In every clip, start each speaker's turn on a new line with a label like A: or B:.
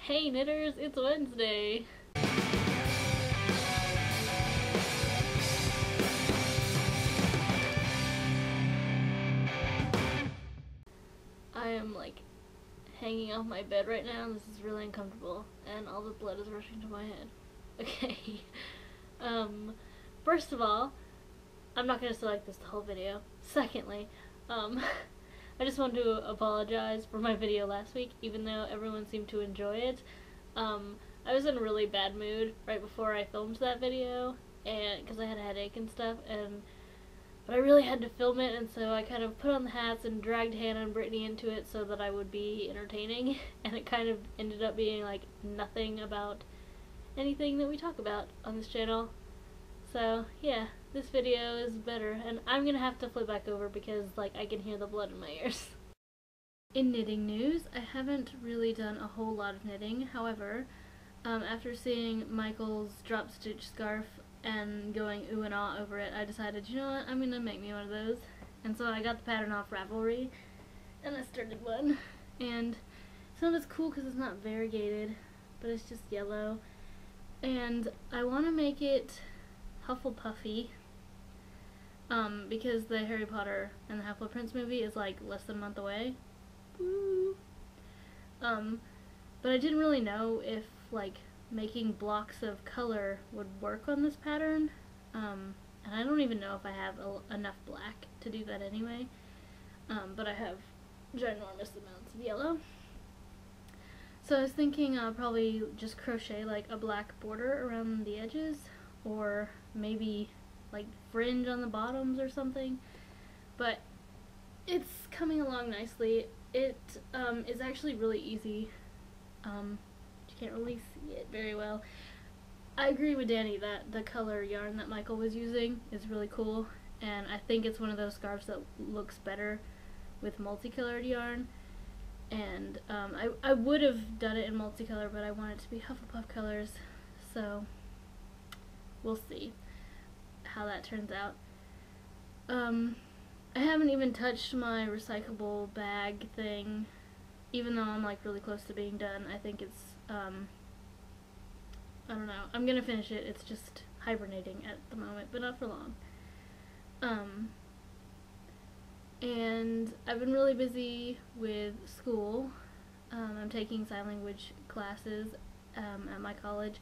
A: Hey knitters, it's Wednesday! I am like hanging off my bed right now and this is really uncomfortable and all the blood is rushing to my head. Okay. First of all, I'm not gonna select this the whole video. Secondly, I just want to apologize for my video last week, even though everyone seemed to enjoy it. I was in a really bad mood right before I filmed that video, and because I had a headache and stuff, but I really had to film it, and so I kind of put on the hats and dragged Hannah and Brittany into it so that I would be entertaining, and it kind of ended up being like nothing about anything that we talk about on this channel. So yeah, this video is better, and I'm gonna have to flip back over because like I can hear the blood in my ears. In knitting news, I haven't really done a whole lot of knitting. However, after seeing Michael's drop stitch scarf and going ooh and ah over it, I decided, you know what, I'm gonna make me one of those. And so I got the pattern off Ravelry and I started one. And it's not as cool because it's not variegated, but it's just yellow. And I want to make it Hufflepuffy, because the Harry Potter and the Half-Blood Prince movie is like less than a month away. Woo! But I didn't really know if like making blocks of color would work on this pattern, and I don't even know if I have enough black to do that anyway, but I have ginormous amounts of yellow. So I was thinking I'll probably just crochet like a black border around the edges, or maybe like fringe on the bottoms or something, but it's coming along nicely. It is actually really easy. You can't really see it very well. I agree with Danny that the color yarn that Michael was using is really cool, and I think it's one of those scarves that looks better with multicolored yarn. And I would have done it in multicolor, but I want it to be Hufflepuff colors, so we'll see how that turns out. I haven't even touched my recyclable bag thing, even though I'm like really close to being done. I think it's, I don't know, I'm gonna finish it. It's just hibernating at the moment, but not for long. And I've been really busy with school. I'm taking sign language classes at my college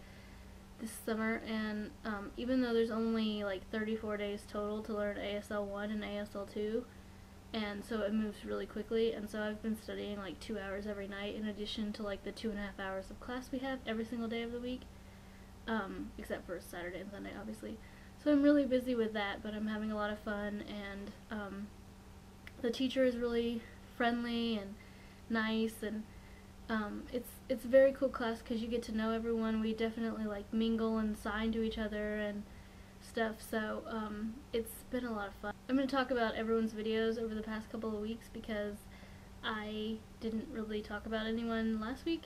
A: this summer, and even though there's only like 34 days total to learn ASL 1 and ASL 2, and so it moves really quickly, and so I've been studying like 2 hours every night in addition to like the 2.5 hours of class we have every single day of the week, except for Saturday and Sunday obviously. So I'm really busy with that, but I'm having a lot of fun, and the teacher is really friendly and nice, and it's a very cool class because you get to know everyone. We definitely like mingle and sign to each other and stuff, so it's been a lot of fun. I'm going to talk about everyone's videos over the past couple of weeks because I didn't really talk about anyone last week.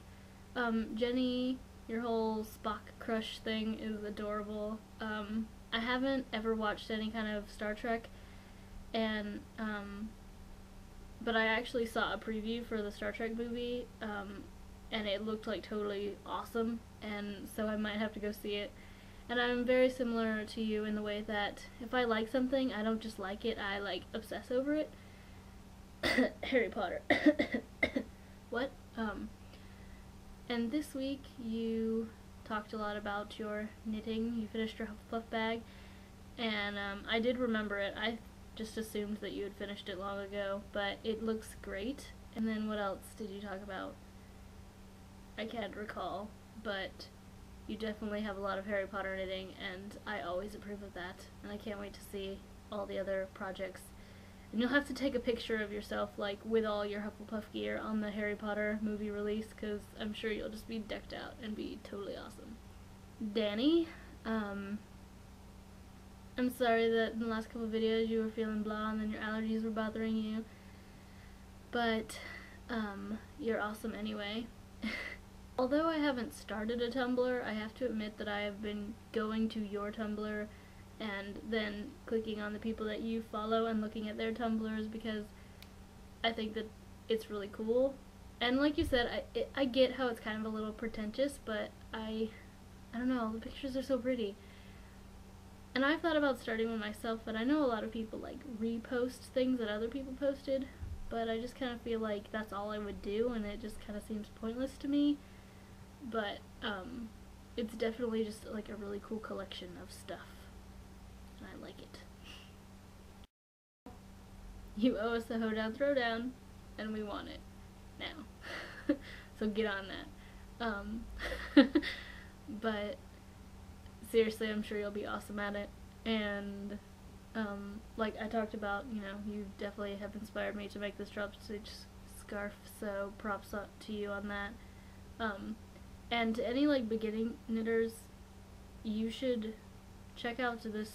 A: Jenny, your whole Spock crush thing is adorable. I haven't ever watched any kind of Star Trek, and but I actually saw a preview for the Star Trek movie, and it looked like totally awesome, and so I might have to go see it. And I'm very similar to you in the way that if I like something, I don't just like it, I like obsess over it. Harry Potter. What? And this week you talked a lot about your knitting. You finished your Hufflepuff bag, and I did remember it. I just assumed that you had finished it long ago, but it looks great. And then what else did you talk about? I can't recall, but you definitely have a lot of Harry Potter knitting, and I always approve of that, and I can't wait to see all the other projects. And you'll have to take a picture of yourself like with all your Hufflepuff gear on the Harry Potter movie release, because I'm sure you'll just be decked out and be totally awesome. Danny, I'm sorry that in the last couple of videos you were feeling blah and then your allergies were bothering you, but you're awesome anyway. Although I haven't started a Tumblr, I have to admit that I have been going to your Tumblr and then clicking on the people that you follow and looking at their Tumblrs because I think that it's really cool, And like you said, I get how it's kind of a little pretentious, but I don't know, the pictures are so pretty. And I've thought about starting one myself, but I know a lot of people like repost things that other people posted, but I just kind of feel like that's all I would do, and it just kind of seems pointless to me. But it's definitely just like a really cool collection of stuff, and I like it. You owe us a hoedown throwdown, and we want it now. So get on that. But seriously, I'm sure you'll be awesome at it. And like I talked about, you know, you definitely have inspired me to make this drop stitch scarf, so props up to you on that. And to any like beginning knitters, you should check out this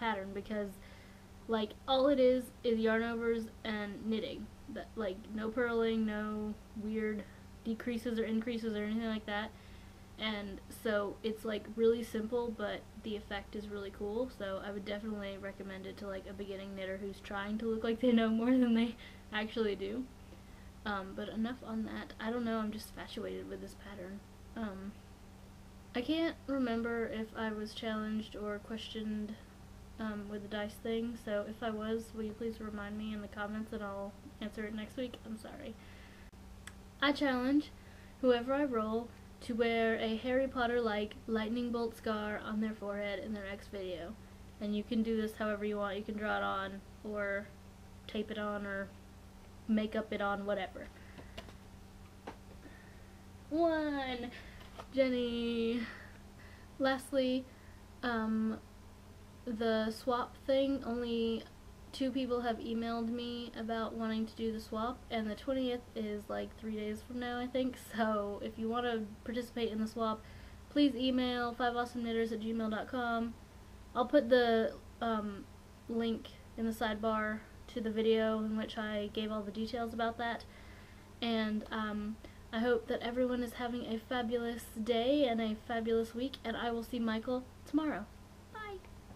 A: pattern, because like all it is yarn overs and knitting. That, like, no purling, no weird decreases or increases or anything like that. And so it's like really simple, but the effect is really cool. So I would definitely recommend it to like a beginning knitter who's trying to look like they know more than they actually do. But enough on that. I don't know, I'm just infatuated with this pattern. I can't remember if I was challenged or questioned with the dice thing, so if I was, will you please remind me in the comments and I'll answer it next week? I'm sorry. I challenge whoever I roll to wear a Harry Potter-like lightning bolt scar on their forehead in their next video. And you can do this however you want. You can draw it on, or tape it on, or make up it on, whatever. 1. Jenny. Lastly, the swap thing, only 2 people have emailed me about wanting to do the swap, and the 20th is like 3 days from now, I think. So if you want to participate in the swap, please email fiveawesomeknitters@gmail.com. I'll put the link in the sidebar to the video in which I gave all the details about that. And I hope that everyone is having a fabulous day and a fabulous week, and I will see Michael tomorrow.